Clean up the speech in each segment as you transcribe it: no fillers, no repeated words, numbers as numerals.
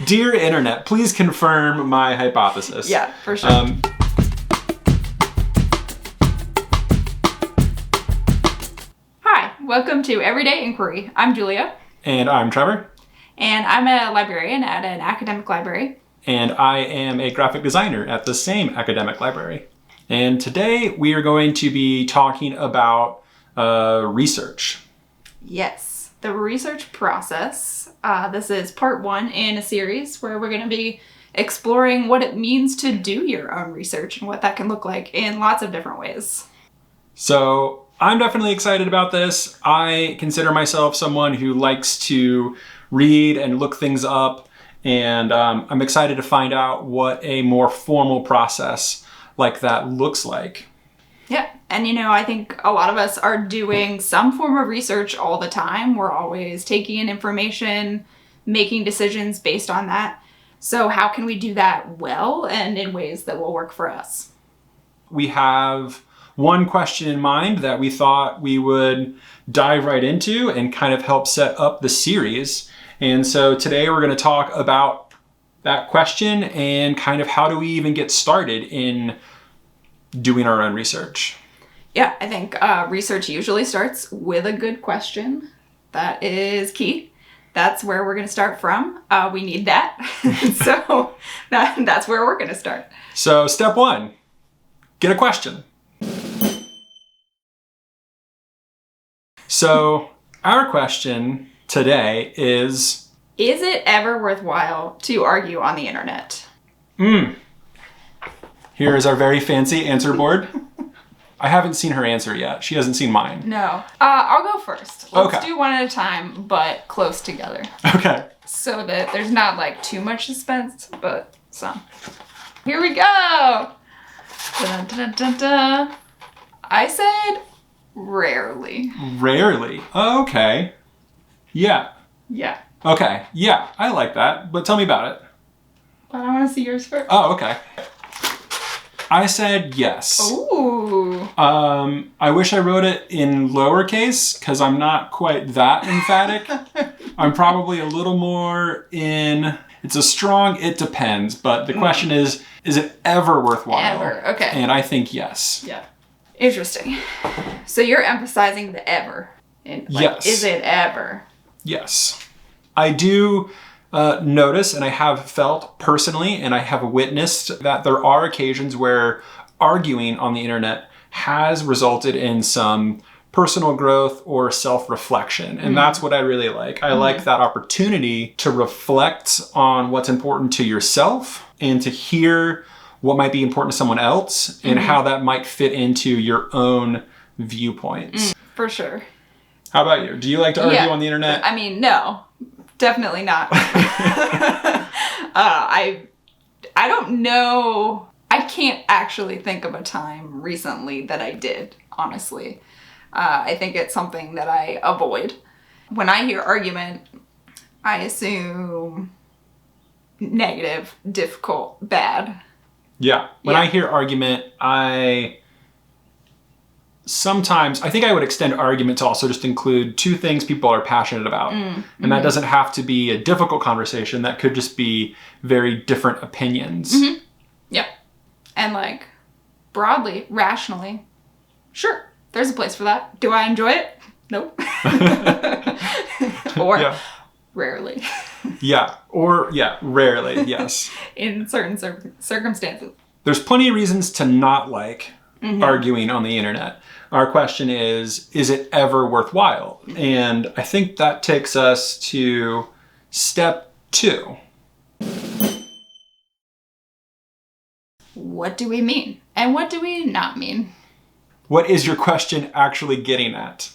Dear Internet, please confirm my hypothesis. Yeah, for sure. Hi, welcome to Everyday Inquiry. I'm Julia. And I'm Trevor. And I'm a librarian at an academic library. And I am a graphic designer at the same academic library. And today we are going to be talking about research. Yes, the research process. This is part one in a series where we're going to be exploring what it means to do your own research and what that can look like in lots of different ways. So I'm definitely excited about this. I consider myself someone who likes to read and look things up, and I'm excited to find out what a more formal process like that looks like. Yeah, and I think a lot of us are doing some form of research all the time. We're always taking in information, making decisions based on that. So how can we do that well and in ways that will work for us? We have one question in mind that we thought we would dive right into and kind of help set up the series. And so today we're going to talk about that question and kind of how do we even get started in doing our own research. Yeah, I think research usually starts with a good question. That is key. That's where we're going to start from. We need that. So that's where we're going to start. So step one, get a question. So our question today is it ever worthwhile to argue on the internet? Here is our very fancy answer board. I haven't seen her answer yet. She hasn't seen mine. No. I'll go first. Let's Okay. do one at a time, but close together. Okay. So that there's not like too much suspense, but some. Here we go. Dun, dun, dun, dun. I said rarely. Rarely. Okay. Yeah. Yeah. Okay. Yeah, I like that. But tell me about it. But I want to see yours first. Oh, okay. I said yes. Ooh. I wish I wrote it in lowercase because I'm not quite that emphatic. I'm probably a little more in, it's a strong it depends, but the question is it ever worthwhile? Ever, okay. And I think yes. Yeah. Interesting. So you're emphasizing the ever. Yes. Is it ever? Yes. I do notice, and I have felt personally, and I have witnessed that there are occasions where arguing on the internet has resulted in some personal growth or self-reflection. And that's what I really like. I like that opportunity to reflect on what's important to yourself and to hear what might be important to someone else and how that might fit into your own viewpoints. For sure. How about you? Do you like to argue on the internet? I mean, no. Definitely not. I don't know. I can't actually think of a time recently that I did, honestly. I think it's something that I avoid. When I hear argument, I assume negative, difficult, bad. Yeah. When I hear argument, I think I would extend argument to also just include two things people are passionate about. And that doesn't have to be a difficult conversation. That could just be very different opinions. Yep. And like broadly, rationally, sure, there's a place for that. Do I enjoy it? Nope. Or rarely. Rarely, yes. In certain circumstances. There's plenty of reasons to not like arguing on the internet. Our question is it ever worthwhile? And I think that takes us to step 2. What do we mean? And what do we not mean? What is your question actually getting at?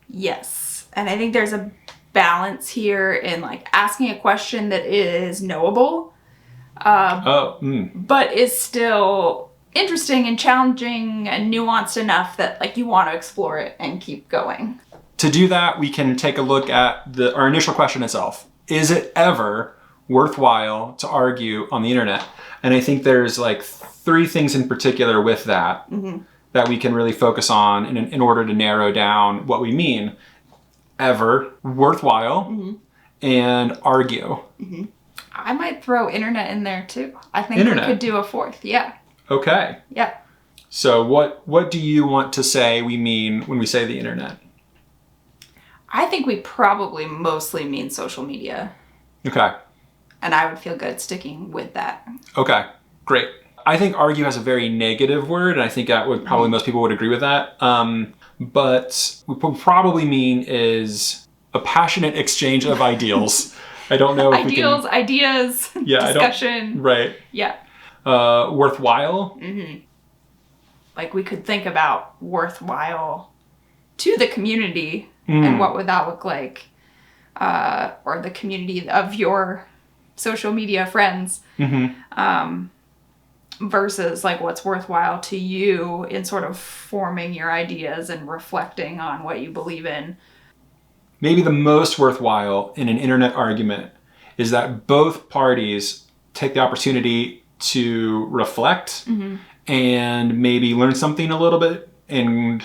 Yes. And I think there's a balance here in like asking a question that is knowable, but is still interesting and challenging and nuanced enough that like you want to explore it and keep going. To do that, we can take a look at our initial question itself. Is it ever worthwhile to argue on the internet? And I think there's like 3 things in particular with that that we can really focus on in order to narrow down what we mean. Ever, worthwhile, and argue. I might throw internet in there too. I think Internet. we could do a fourth. Yeah. Okay. Yeah. So what do you want to say we mean when we say the internet? I think we probably mostly mean social media. Okay. And I would feel good sticking with that. Okay. Great. I think argue has a very negative word, and I think that would probably most people would agree with that. But what we probably mean is a passionate exchange of ideals. I don't know if Ideals, ideas, Yeah, discussion. Right. Yeah. Worthwhile. Mm-hmm. Like we could think about worthwhile to the community and what would that look like, or the community of your social media friends, versus like what's worthwhile to you in sort of forming your ideas and reflecting on what you believe in. Maybe the most worthwhile in an internet argument is that both parties take the opportunity to reflect and maybe learn something a little bit and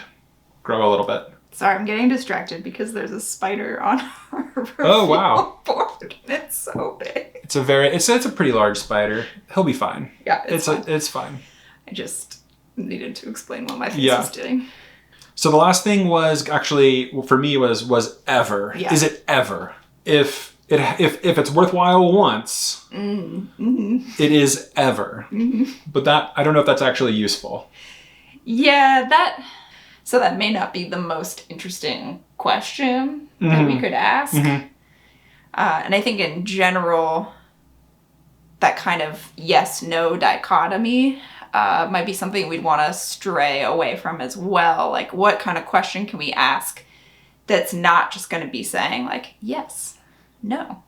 grow a little bit. Sorry, I'm getting distracted because there's a spider on our Oh, wow. board. It's so big. It's a pretty large spider. He'll be fine. Yeah, it's fine. It's fine. I just needed to explain what my face Yeah. is doing. So the last thing was actually, for me, was ever. Yeah. Is it ever? If it's worthwhile once, it is ever. But that, I don't know if that's actually useful. Yeah, that may not be the most interesting question that we could ask. And I think in general, that kind of yes-no dichotomy might be something we'd want to stray away from as well. Like, what kind of question can we ask that's not just going to be saying, like, yes, no.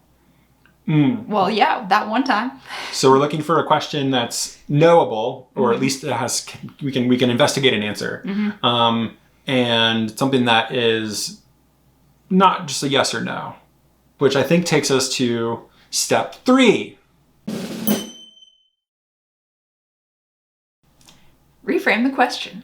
Well, yeah, that one time. So we're looking for a question that's knowable, or at least it has we can investigate an answer, and something that is not just a yes or no, which I think takes us to step 3. Reframe the question.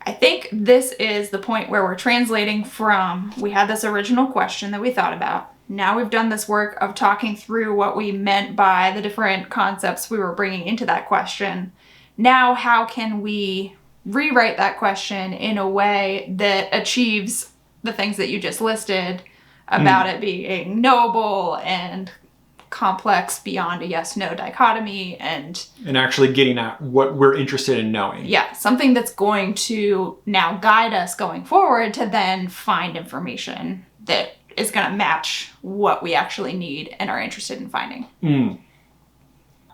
I think this is the point where we're translating from, we had this original question that we thought about. Now we've done this work of talking through what we meant by the different concepts we were bringing into that question. Now, how can we rewrite that question in a way that achieves the things that you just listed about it being knowable and complex beyond a yes-no dichotomy and actually getting at what we're interested in knowing. Yeah, something that's going to now guide us going forward to then find information that is going to match what we actually need and are interested in finding.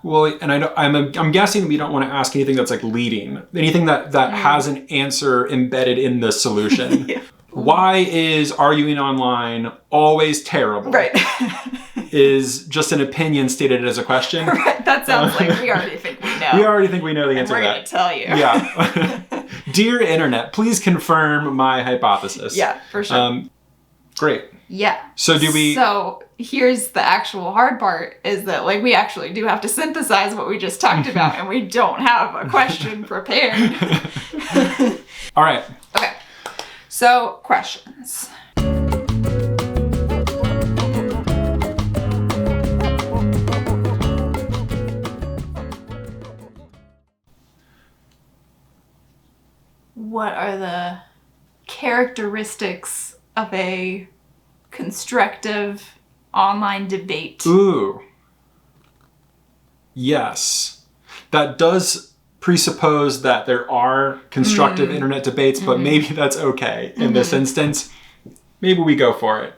Well, and I'm guessing we don't want to ask anything that's like leading, anything that has an answer embedded in the solution. Yeah. Why is arguing online always terrible? Right. Is just an opinion stated as a question. Right. That sounds like we already think we know. We already think we know the answer we're to going that. to tell you. Yeah. Dear Internet, please confirm my hypothesis. Yeah, for sure. Great. Yeah. So So here's the actual hard part is that like we actually do have to synthesize what we just talked about and we don't have a question prepared. All right. Okay. So questions. What are the characteristics of a constructive online debate? Ooh. Yes. That does presuppose that there are constructive internet debates, but maybe that's okay in this instance. Maybe we go for it.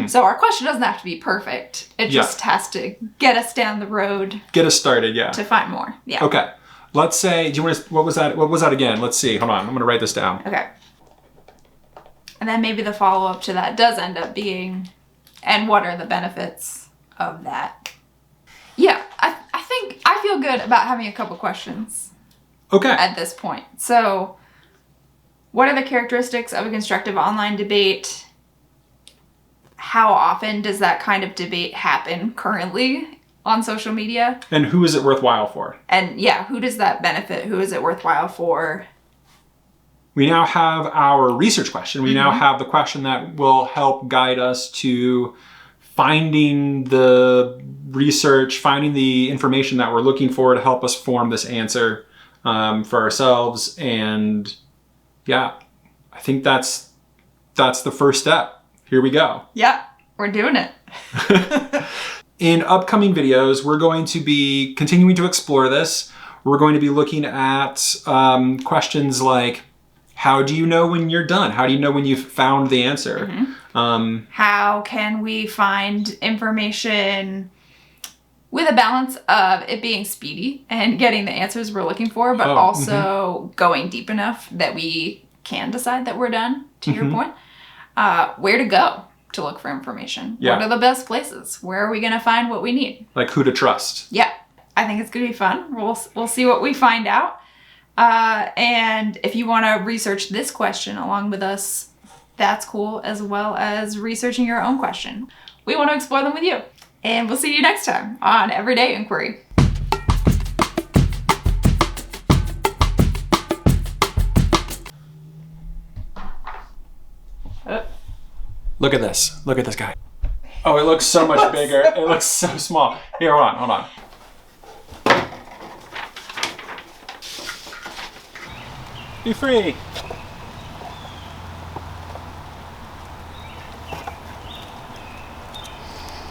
So our question doesn't have to be perfect. It just has to get us down the road. Get us started, yeah. To find more. Yeah. Okay. Let's say, do you want to, what was that again? Let's see. Hold on. I'm going to write this down. Okay. And then maybe the follow-up to that does end up being, and what are the benefits of that? Yeah, I think I feel good about having a couple questions Okay. at this point. So, what are the characteristics of a constructive online debate? How often does that kind of debate happen currently on social media? And who is it worthwhile for? And yeah, who does that benefit? Who is it worthwhile for? We now have our research question. We now have the question that will help guide us to finding the research, finding the information that we're looking for to help us form this answer for ourselves. And yeah, I think that's the first step. Here we go. Yeah, we're doing it. In upcoming videos, we're going to be continuing to explore this. We're going to be looking at questions like, how do you know when you're done? How do you know when you've found the answer? Mm-hmm. How can we find information with a balance of it being speedy and getting the answers we're looking for, but also going deep enough that we can decide that we're done, to your point? Where to go to look for information? Yeah. What are the best places? Where are we going to find what we need? Like who to trust. Yeah, I think it's going to be fun. We'll see what we find out. And if you want to research this question along with us, that's cool, as well as researching your own question. We want to explore them with you. And we'll see you next time on Everyday Inquiry. Look at this. Look at this guy. Oh, it looks so much bigger. It looks so small. Here, hold on. Be free.